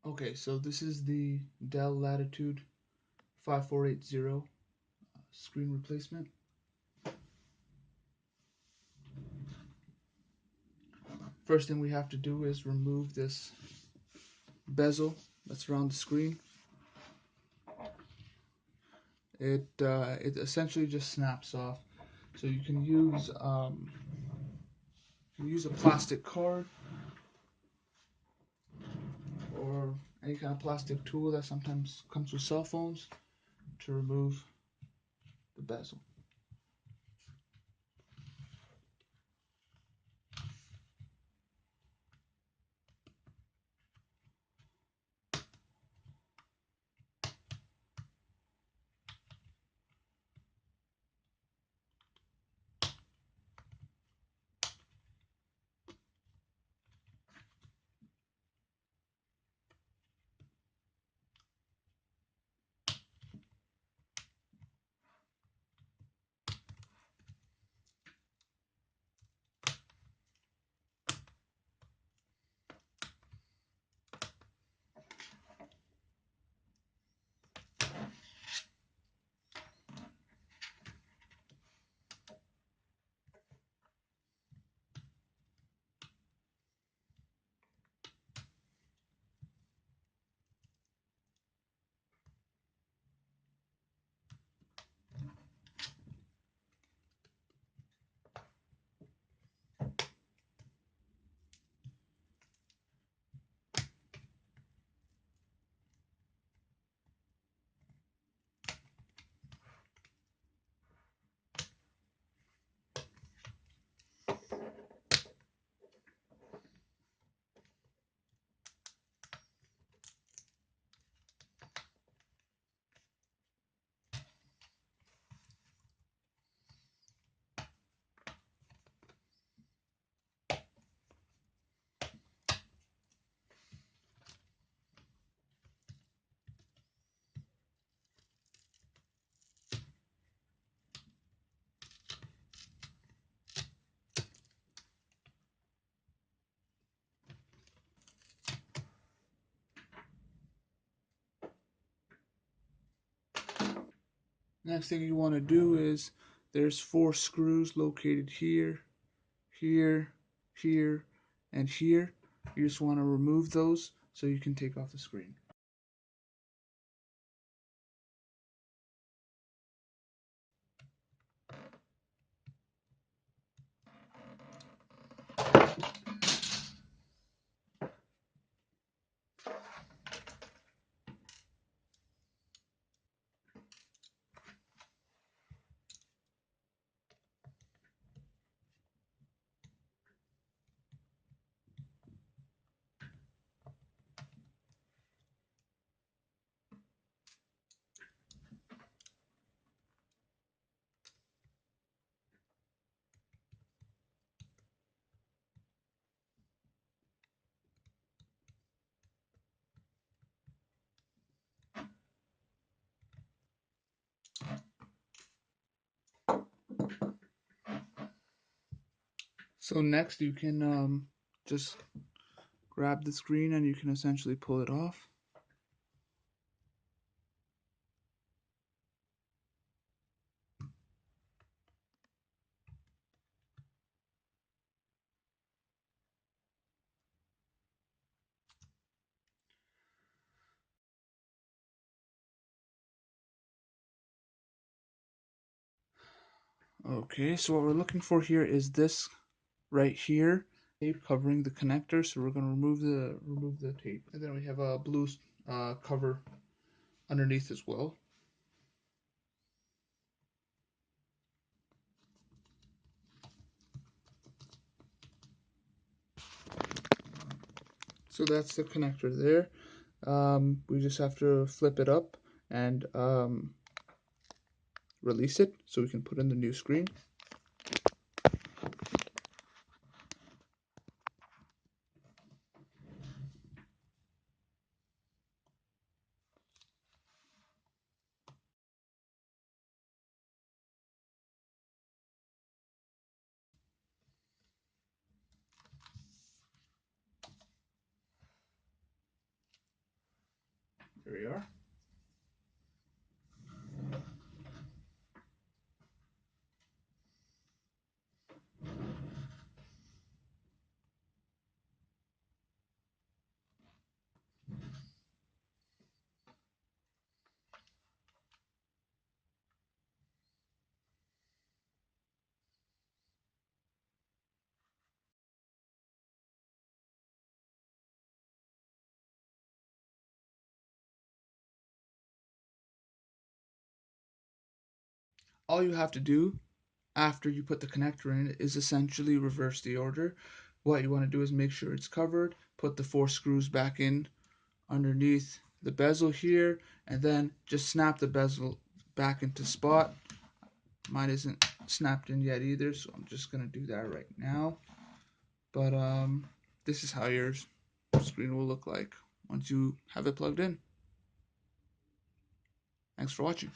Okay, so this is the Dell Latitude 5480 screen replacement. First thing we have to do is remove this bezel that's around the screen. It essentially just snaps off. So you can use a plastic card or any kind of plastic tool that sometimes comes with cell phones to remove the bezel. Next thing you want to do is there's 4 screws located here, here, here, and here. You just want to remove those so you can take off the screen. So next you can just grab the screen and you can essentially pull it off. Okay, so what we're looking for here is this right here, tape covering the connector. So we're going to remove the tape, and then we have a blue cover underneath as well. So that's the connector there. We just have to flip it up and release it so we can put in the new screen. Here we are. All you have to do after you put the connector in is essentially reverse the order. What you want to do is make sure it's covered, put the 4 screws back in underneath the bezel here, and then just snap the bezel back into spot. Mine isn't snapped in yet either, so I'm just gonna do that right now. But this is how your screen will look like once you have it plugged in. Thanks for watching.